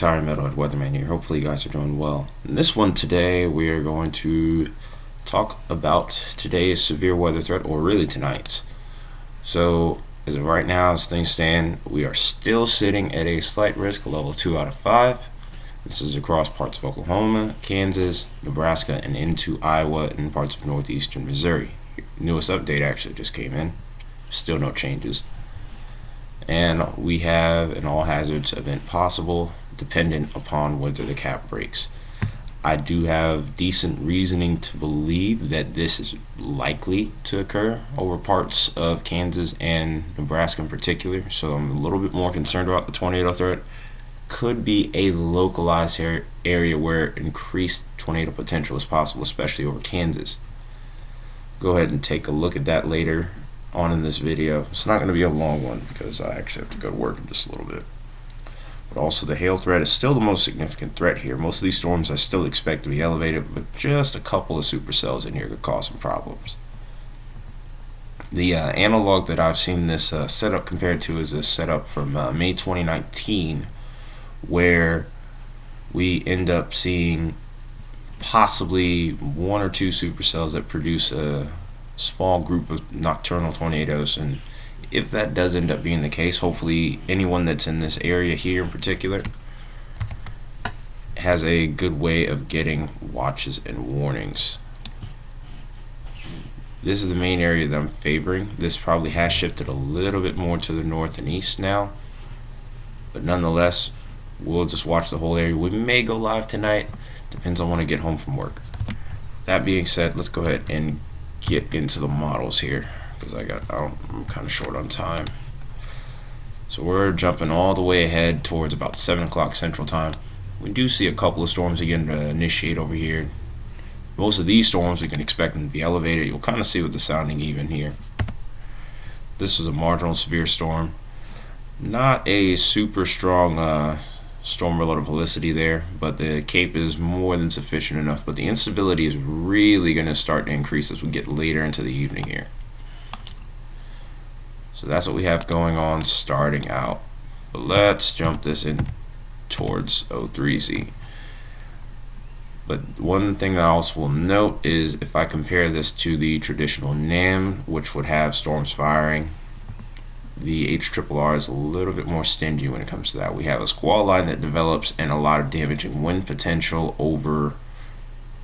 retired metalhead weatherman here. Hopefully you guys are doing well. In this one today, we are going to talk about today's severe weather threat, or really tonight's. So as of right now, as things stand, we are still sitting at a slight risk, level 2 out of 5. This is across parts of Oklahoma, Kansas, Nebraska, and into Iowa and parts of northeastern Missouri. Newest update actually just came in. Still no changes. And we have an all hazards event possible, dependent upon whether the cap breaks. I do have decent reasoning to believe that this is likely to occur over parts of Kansas and Nebraska in particular, so I'm a little bit more concerned about the tornado threat. Could be a localized area where increased tornado potential is possible, especially over Kansas. Go ahead and take a look at that later on in this video. It's not going to be a long one because I actually have to go to work in just a little bit. But also the hail threat is still the most significant threat here. Most of these storms I still expect to be elevated, but just a couple of supercells in here could cause some problems. The analog that I've seen this setup compared to is a setup from May 2019, where we end up seeing possibly one or two supercells that produce a small group of nocturnal tornadoes. And if that does end up being the case, hopefully anyone that's in this area here in particular has a good way of getting watches and warnings. This is the main area that I'm favoring. This probably has shifted a little bit more to the north and east now, but nonetheless, we'll just watch the whole area. We may go live tonight, depends on when I get home from work. That being said, let's go ahead and get into the models here, because I'm kind of short on time. So we're jumping all the way ahead towards about 7 o'clock Central Time. We do see a couple of storms again to initiate over here. Most of these storms we can expect them to be elevated. You'll kind of see with the sounding even here. This is a marginal severe storm. Not a super strong storm relative velocity there, but the cape is more than sufficient enough. But the instability is really going to start to increase as we get later into the evening here. So that's what we have going on starting out. But let's jump this in towards O3Z. But one thing I also will note is if I compare this to the traditional NAM, which would have storms firing, the HRRR is a little bit more stingy when it comes to that. We have a squall line that develops and a lot of damaging wind potential over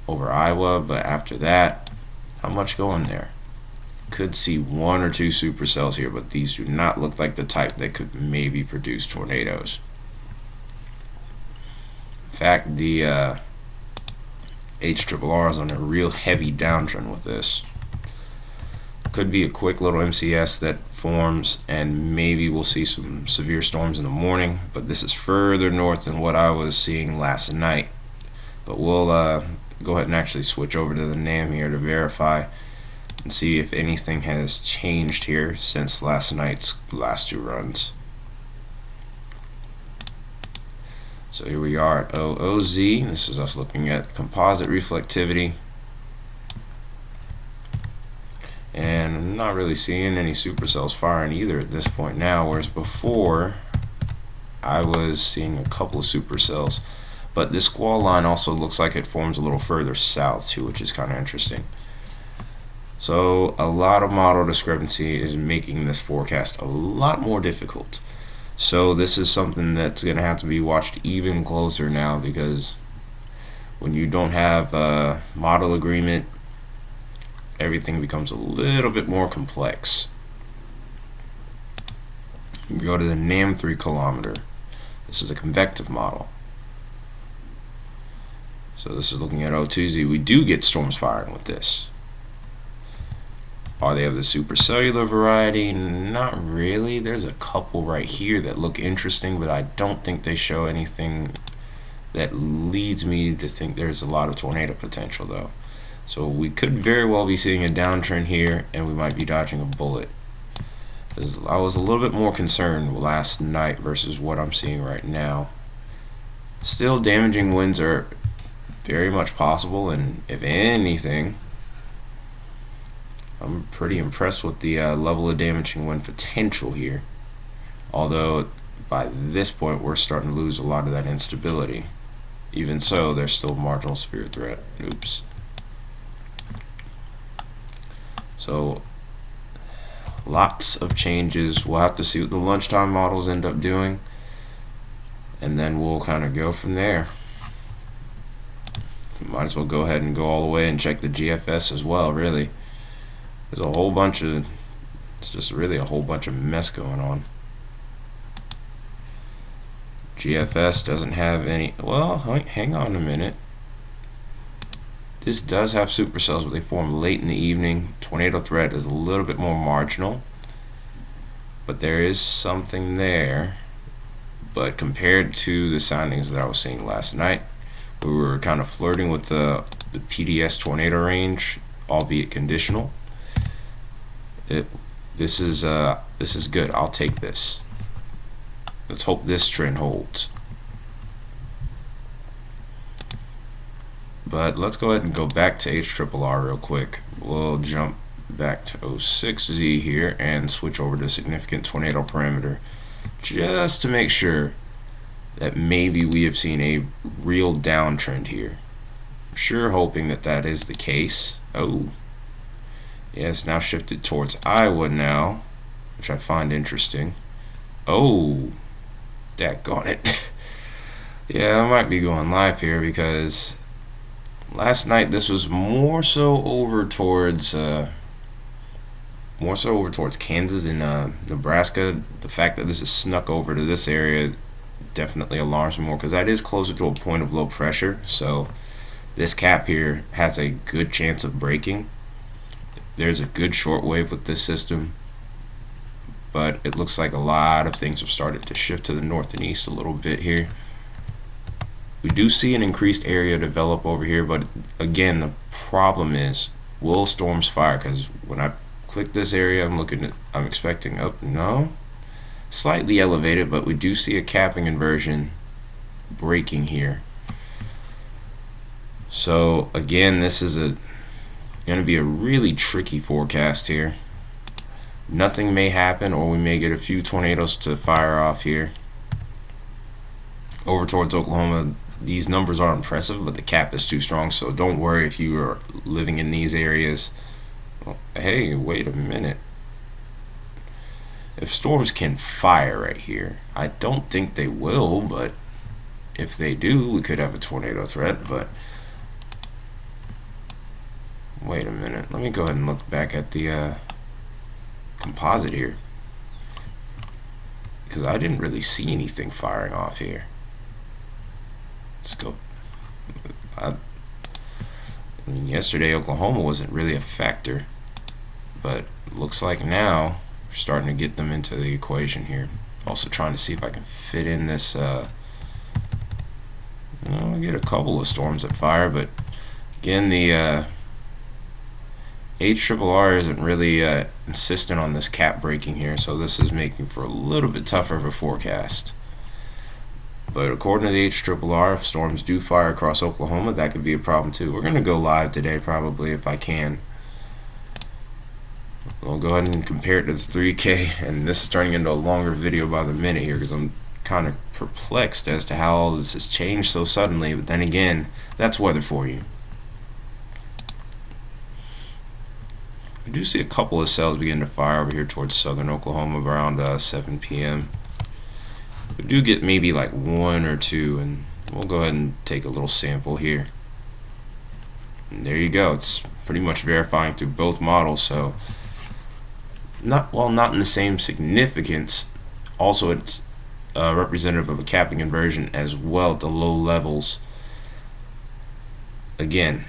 Iowa, but after that, not much going there. Could see one or two supercells here, but these do not look like the type that could maybe produce tornadoes. In fact, the HRRR is on a real heavy downtrend with this. Could be a quick little MCS that forms, and maybe we'll see some severe storms in the morning, but this is further north than what I was seeing last night. But we'll go ahead and actually switch over to the NAM here to verify and see if anything has changed here since last night's last two runs. So here we are at OOZ. This is us looking at composite reflectivity. And I'm not really seeing any supercells firing either at this point now, whereas before I was seeing a couple of supercells. But this squall line also looks like it forms a little further south too, which is kind of interesting. So a lot of model discrepancy is making this forecast a lot more difficult. So this is something that's going to have to be watched even closer now, because when you don't have a model agreement, everything becomes a little bit more complex. You go to the NAM 3 kilometer. This is a convective model. So this is looking at O2Z. We do get storms firing with this. Are they of the supercellular variety? Not really. There's a couple right here that look interesting, but I don't think they show anything that leads me to think there's a lot of tornado potential though. So we could very well be seeing a downtrend here, and we might be dodging a bullet. I was a little bit more concerned last night versus what I'm seeing right now. Still, damaging winds are very much possible, and if anything, I'm pretty impressed with the level of damaging wind potential here. Although by this point we're starting to lose a lot of that instability. Even so, there's still marginal severe threat. Oops. So lots of changes. We'll have to see what the lunchtime models end up doing, and then we'll kind of go from there. Might as well go ahead and go all the way and check the GFS as well. Really, there's a whole bunch of, it's just really a whole bunch of mess going on. GFS doesn't have any, well, hang on a minute. This does have supercells, but they form late in the evening. Tornado threat is a little bit more marginal, but there is something there. But compared to the soundings that I was seeing last night, we were kind of flirting with the PDS tornado range, albeit conditional. This is good. I'll take this. Let's hope this trend holds. But let's go ahead and go back to HRRR real quick. We'll jump back to 06Z here and switch over to significant tornado parameter, just to make sure that maybe we have seen a real downtrend here. I'm sure hoping that that is the case. Oh, yeah, it's now shifted towards Iowa now, which I find interesting. Oh, daggone it. Yeah, I might be going live here because last night this was more so over towards Kansas and Nebraska. The fact that this is snuck over to this area definitely alarms me more, because that is closer to a point of low pressure. So this cap here has a good chance of breaking. There's a good short wave with this system, but it looks like a lot of things have started to shift to the north and east a little bit here. We do see an increased area develop over here, but again, the problem is, will storms fire? Because when I click this area, I'm expecting up, no, slightly elevated, but we do see a capping inversion breaking here. So again, this is going to be a really tricky forecast here. Nothing may happen, or we may get a few tornadoes to fire off here. Over towards Oklahoma, these numbers are impressive, but the cap is too strong, so don't worry if you are living in these areas. Well, hey, wait a minute. If storms can fire right here, I don't think they will, but if they do, we could have a tornado threat. But wait a minute, let me go ahead and look back at the composite here, because I didn't really see anything firing off here. Let's go. I mean, yesterday Oklahoma wasn't really a factor, but looks like now we're starting to get them into the equation here. Also trying to see if I can fit in this. I'll get a couple of storms that fire, but again, the HRRR isn't really insistent on this cap breaking here, so this is making for a little bit tougher of a forecast. But according to the HRRR, if storms do fire across Oklahoma, that could be a problem too. We're going to go live today probably if I can. We'll go ahead and compare it to the 3K, and this is turning into a longer video by the minute here because I'm kind of perplexed as to how all this has changed so suddenly. But then again, that's weather for you. We do see a couple of cells begin to fire over here towards southern Oklahoma around 7 p.m. We do get maybe like one or two, and we'll go ahead and take a little sample here. And there you go. It's pretty much verifying through both models. So not in the same significance. Also, it's representative of a capping inversion as well at the low levels. Again,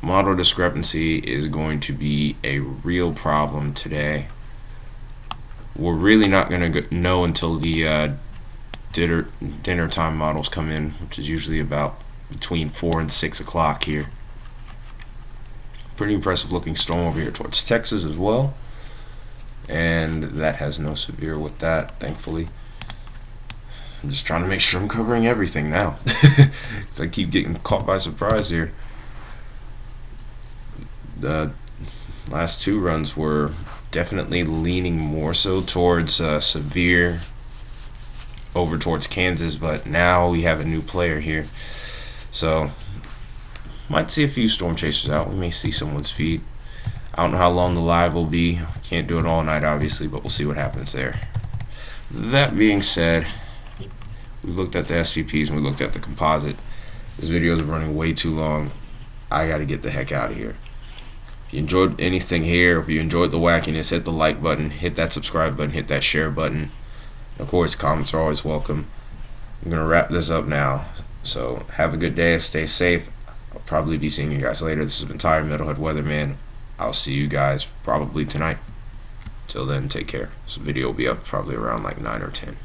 model discrepancy is going to be a real problem today. We're really not going to know until the dinner time models come in, which is usually about between 4 and 6 o'clock here. Pretty impressive looking storm over here towards Texas as well, and that has no severe with that, thankfully. I'm just trying to make sure I'm covering everything now because I keep getting caught by surprise here. The last two runs were definitely leaning more so towards severe over towards Kansas, but now we have a new player here. So, might see a few storm chasers out. We may see someone's feed. I don't know how long the live will be. Can't do it all night, obviously, but we'll see what happens there. That being said, we looked at the SCPs and we looked at the composite. This video is running way too long. I gotta get the heck out of here. If you enjoyed anything here, if you enjoyed the wackiness, hit the like button, hit that subscribe button, hit that share button. Of course, comments are always welcome. I'm going to wrap this up now. So, have a good day. Stay safe. I'll probably be seeing you guys later. This has been Tired Metalhead Weatherman. I'll see you guys probably tonight. Till then, take care. This video will be up probably around like 9 or 10.